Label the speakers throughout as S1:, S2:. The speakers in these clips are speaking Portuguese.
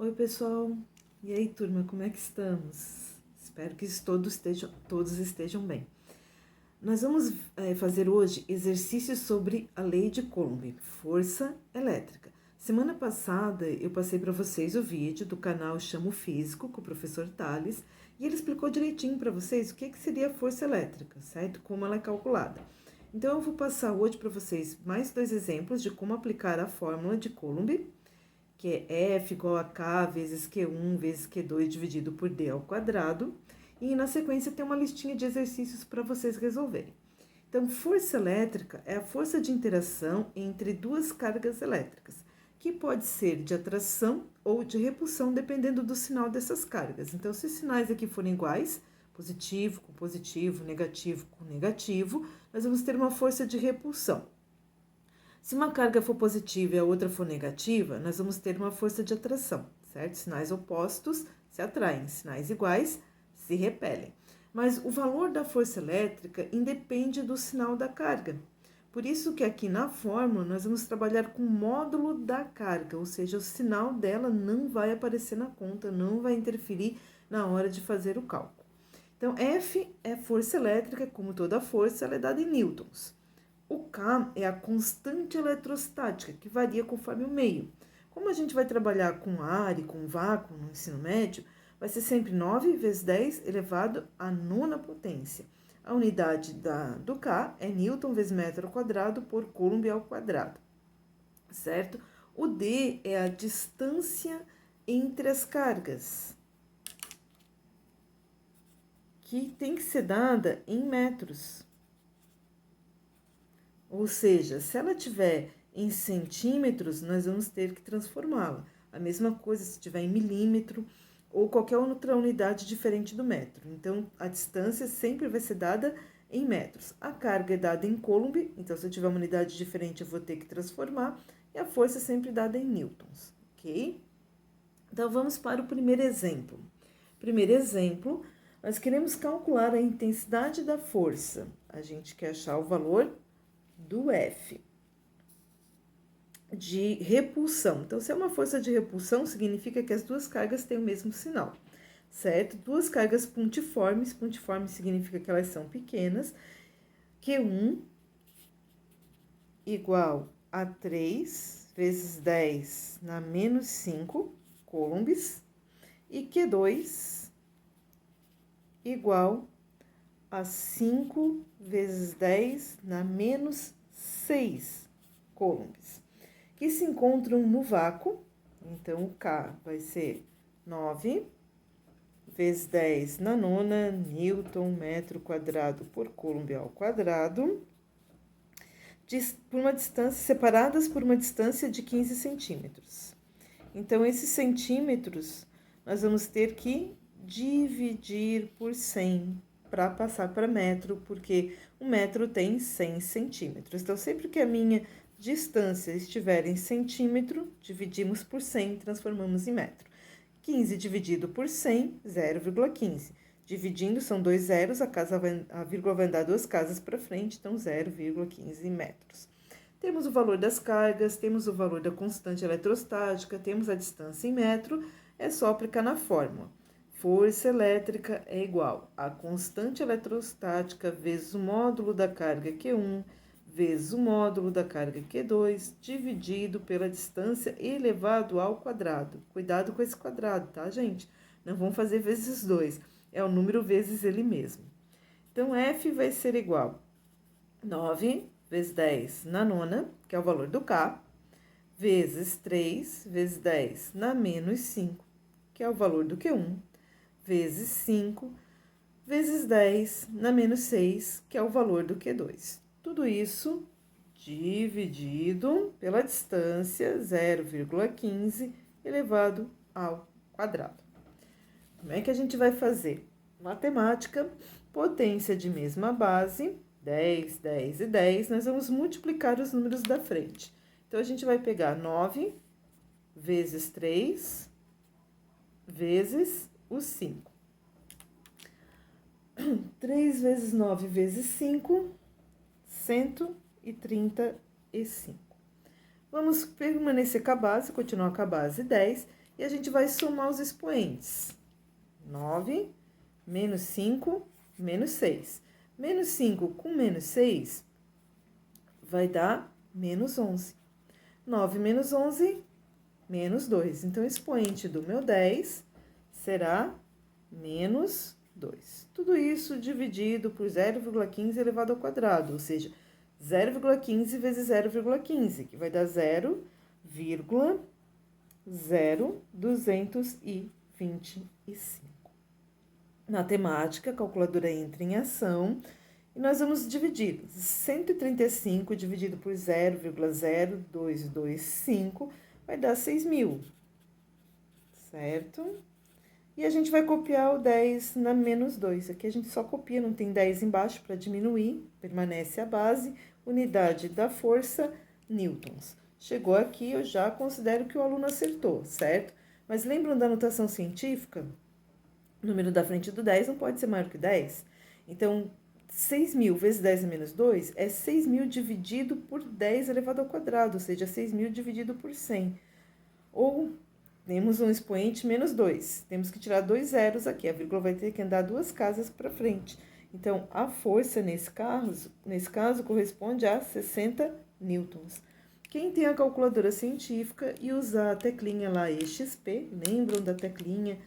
S1: Oi, pessoal. E aí, turma, como é que estamos? Espero que todos estejam bem. Nós vamos fazer hoje exercícios sobre a lei de Coulomb, força elétrica. Semana passada eu passei para vocês o vídeo do canal Chamo Físico com o professor Tales e ele explicou direitinho para vocês o que seria a força elétrica, certo? Como ela é calculada. Então eu vou passar hoje para vocês mais 2 exemplos de como aplicar a fórmula de Coulomb, que é F igual a K vezes Q1 vezes Q2 dividido por D ao quadrado. E na sequência tem uma listinha de exercícios para vocês resolverem. Então, força elétrica é a força de interação entre duas cargas elétricas, que pode ser de atração ou de repulsão, dependendo do sinal dessas cargas. Então, se os sinais aqui forem iguais, positivo com positivo, negativo com negativo, nós vamos ter uma força de repulsão. Se uma carga for positiva e a outra for negativa, nós vamos ter uma força de atração, certo? Sinais opostos se atraem, sinais iguais se repelem. Mas o valor da força elétrica independe do sinal da carga. Por isso que aqui na fórmula nós vamos trabalhar com o módulo da carga, ou seja, o sinal dela não vai aparecer na conta, não vai interferir na hora de fazer o cálculo. Então, F é força elétrica, como toda força, ela é dada em newtons. O K é a constante eletrostática, que varia conforme o meio. Como a gente vai trabalhar com ar e com vácuo no ensino médio, vai ser sempre 9 vezes 10 elevado à nona potência. A unidade do K é Newton vezes metro ao quadrado por Coulomb ao quadrado, certo? O D é a distância entre as cargas, que tem que ser dada em metros. Ou seja, se ela tiver em centímetros, nós vamos ter que transformá-la. A mesma coisa se tiver em milímetro ou qualquer outra unidade diferente do metro. Então, a distância sempre vai ser dada em metros. A carga é dada em Coulomb, então se eu tiver uma unidade diferente eu vou ter que transformar. E a força é sempre dada em newtons, ok? Então, vamos para o primeiro exemplo. Primeiro exemplo, nós queremos calcular a intensidade da força. A gente quer achar o valor do F, de repulsão. Então, se é uma força de repulsão, significa que as duas cargas têm o mesmo sinal, certo? Duas cargas pontiformes, pontiforme significa que elas são pequenas, Q1 igual a 3 vezes 10 na menos 5 coulombs, e Q2 igual a 5 vezes 10 na menos 6 coulombs, que se encontram no vácuo. Então, o K vai ser 9 vezes 10 na nona Newton metro quadrado por Coulomb ao quadrado, por uma distância, separadas por uma distância de 15 centímetros. Então, esses centímetros nós vamos ter que dividir por 100 para passar para metro, porque um metro tem 100 centímetros. Então, sempre que a minha distância estiver em centímetro, dividimos por 100, transformamos em metro. 15 dividido por 100, 0,15. Dividindo, são 2 zeros, a vírgula vai andar 2 casas para frente, então 0,15 metros. Temos o valor das cargas, temos o valor da constante eletrostática, temos a distância em metro, é só aplicar na fórmula. Força elétrica é igual a constante eletrostática vezes o módulo da carga Q1 vezes o módulo da carga Q2 dividido pela distância elevado ao quadrado. Cuidado com esse quadrado, tá, gente? Não vamos fazer vezes 2, é o número vezes ele mesmo. Então, F vai ser igual a 9 vezes 10 na nona, que é o valor do K, vezes 3 vezes 10 na menos 5, que é o valor do Q1, vezes 5, vezes 10 na menos 6, que é o valor do Q2. Tudo isso dividido pela distância 0,15 elevado ao quadrado. Como é que a gente vai fazer? Matemática, potência de mesma base, 10, 10 e 10, nós vamos multiplicar os números da frente. Então, a gente vai pegar 9 vezes 3 vezes o 5. 3 vezes 9 vezes 5, 135. Vamos permanecer com a base, continuar com a base 10, E a gente vai somar os expoentes. 9, menos 5, menos 6. Menos 5 com menos 6 vai dar menos 11. 9 menos 11, menos 2. Então, o expoente do meu 10 será menos 2. Tudo isso dividido por 0,15 elevado ao quadrado, ou seja, 0,15 vezes 0,15, que vai dar 0,0225. Na temática, a calculadora entra em ação e nós vamos dividir 135 dividido por 0,0225 vai dar 6.000, certo? E a gente vai copiar o 10 na menos 2. Aqui a gente só copia, não tem 10 embaixo para diminuir, permanece a base, unidade da força, newtons. Chegou aqui, eu já considero que o aluno acertou, certo? Mas lembram da notação científica? O número da frente do 10 não pode ser maior que 10. Então, 6.000 vezes 10 a menos 2 é 6.000 dividido por 10 elevado ao quadrado, ou seja, 6.000 dividido por 100. Ou temos um expoente menos 2. Temos que tirar 2 zeros aqui. A vírgula vai ter que andar 2 casas para frente. Então, a força nesse caso corresponde a 60 newtons. Quem tem a calculadora científica e usar a teclinha lá EXP, lembram da teclinha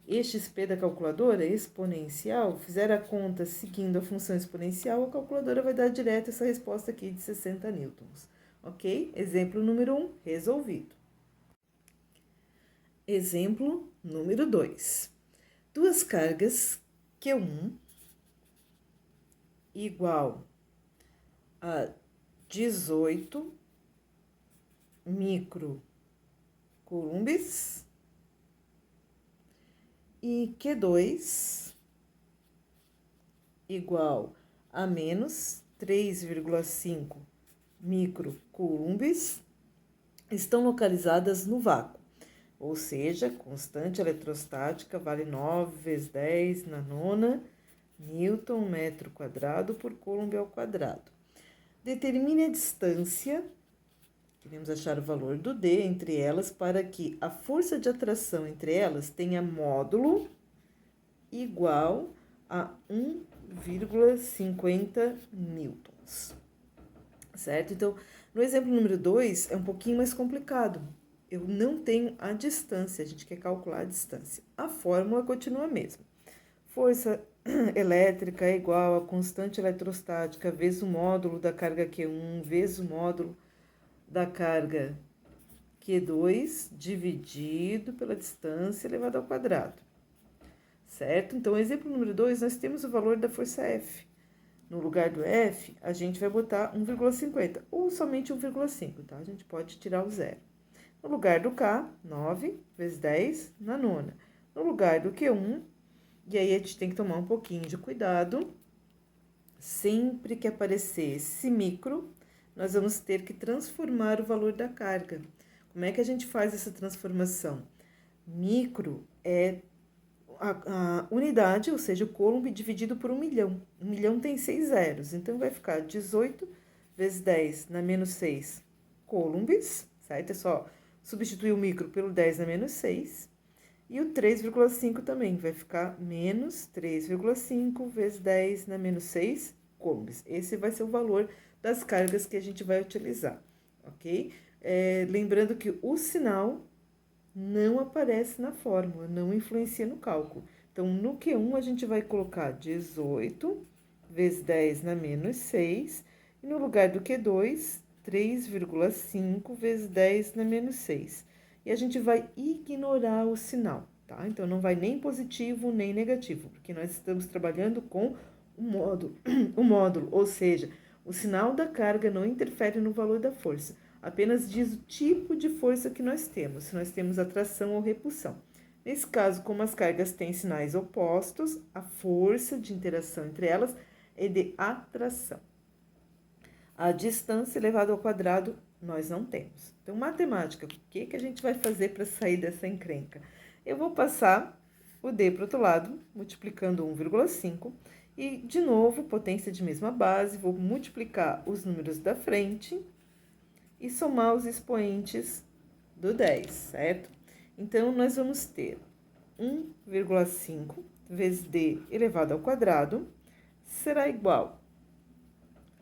S1: EXP da calculadora, exponencial, fizer a conta seguindo a função exponencial, a calculadora vai dar direto essa resposta aqui de 60 newtons. Ok? Exemplo número 1, resolvido. Exemplo número 2. Duas cargas Q1 igual a 18 microcoulombs e Q2 igual a menos 3,5 microcoulombs estão localizadas no vácuo. Ou seja, constante eletrostática vale 9 vezes 10 na nona Newton metro quadrado por Coulomb ao quadrado. Determine a distância, queremos achar o valor do D entre elas, para que a força de atração entre elas tenha módulo igual a 1,50 newtons. Certo? Então, no exemplo número 2, é um pouquinho mais complicado. Eu não tenho a distância, a gente quer calcular a distância. A fórmula continua a mesma. Força elétrica é igual a constante eletrostática vezes o módulo da carga Q1 vezes o módulo da carga Q2 dividido pela distância elevado ao quadrado. Certo? Então, exemplo número 2, nós temos o valor da força F. No lugar do F, a gente vai botar 1,50 ou somente 1,5, tá? A gente pode tirar o zero. No lugar do K, 9 vezes 10 na nona. No lugar do Q1, e aí a gente tem que tomar um pouquinho de cuidado. Sempre que aparecer esse micro, nós vamos ter que transformar o valor da carga. Como é que a gente faz essa transformação? Micro é a unidade, ou seja, o Coulomb dividido por 1 milhão. 1 milhão tem 6 zeros, então vai ficar 18 vezes 10 na menos 6 coulombs, certo? É só substituir o micro pelo 10 na menos 6. E o 3,5 também vai ficar menos 3,5 vezes 10 na menos 6 coulombs. Esse vai ser o valor das cargas que a gente vai utilizar, ok? Lembrando que o sinal não aparece na fórmula, não influencia no cálculo. Então, no Q1, a gente vai colocar 18 vezes 10 na menos 6. E no lugar do Q2, 3,5 vezes 10 na menos 6. E a gente vai ignorar o sinal, tá? Então, não vai nem positivo nem negativo, porque nós estamos trabalhando com o módulo, ou seja, o sinal da carga não interfere no valor da força, apenas diz o tipo de força que nós temos, se nós temos atração ou repulsão. Nesse caso, como as cargas têm sinais opostos, a força de interação entre elas é de atração. A distância elevada ao quadrado nós não temos. Então, matemática, o que a gente vai fazer para sair dessa encrenca? Eu vou passar o D para o outro lado, multiplicando 1,5. E, de novo, potência de mesma base, vou multiplicar os números da frente e somar os expoentes do 10, certo? Então, nós vamos ter 1,5 vezes d elevado ao quadrado será igual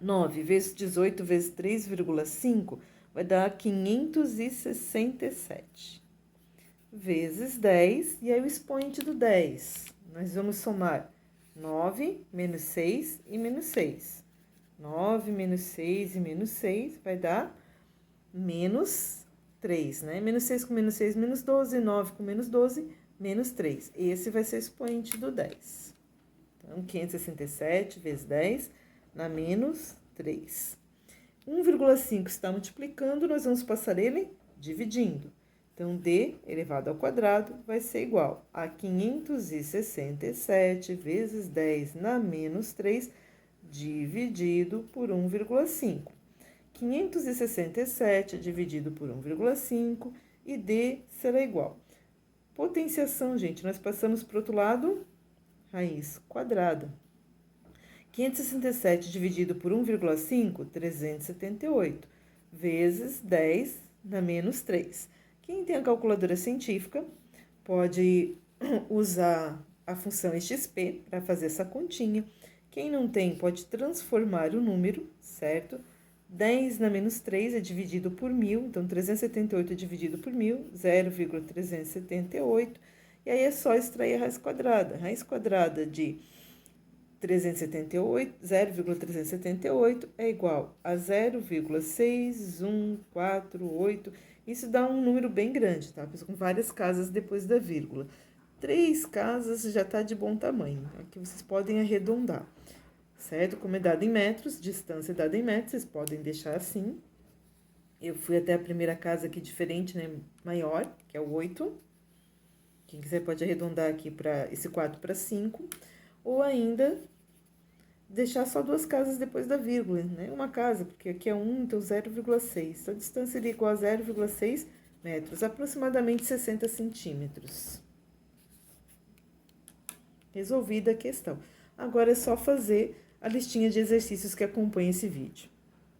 S1: 9 vezes 18 vezes 3,5 vai dar 567. Vezes 10, e aí o expoente do 10. Nós vamos somar 9 menos 6 e menos 6. 9 menos 6 e menos 6 vai dar menos 3, né? Menos 6 com menos 6, menos 12. 9 com menos 12, menos 3. Esse vai ser o expoente do 10. Então, 567 vezes 10 na menos 3. 1,5 está multiplicando, nós vamos passar ele dividindo. Então, d elevado ao quadrado vai ser igual a 567 vezes 10 na menos 3 dividido por 1,5. 567 dividido por 1,5 e d será igual. Potenciação, gente, nós passamos para o outro lado, raiz quadrada. 567 dividido por 1,5, 378, vezes 10 na menos 3. Quem tem a calculadora científica pode usar a função XP para fazer essa continha. Quem não tem pode transformar o número, certo? 10 na menos 3 é dividido por 1.000, então 378 é dividido por 1.000, 0,378. E aí é só extrair a raiz quadrada. Raiz quadrada de 0,378 é igual a 0,6148. Isso dá um número bem grande, tá? Com várias casas depois da vírgula. 3 casas já está de bom tamanho. Aqui vocês podem arredondar, certo? Como é dado em metros, distância é dada em metros, vocês podem deixar assim. Eu fui até a primeira casa aqui diferente, né? Maior, que é o 8. Quem quiser pode arredondar aqui para esse 4 para 5. Ou ainda deixar só 2 casas depois da vírgula, né? Uma casa, porque aqui é 1, então 0,6. Então, a distância seria igual a 0,6 metros, aproximadamente 60 centímetros. Resolvida a questão. Agora é só fazer a listinha de exercícios que acompanha esse vídeo.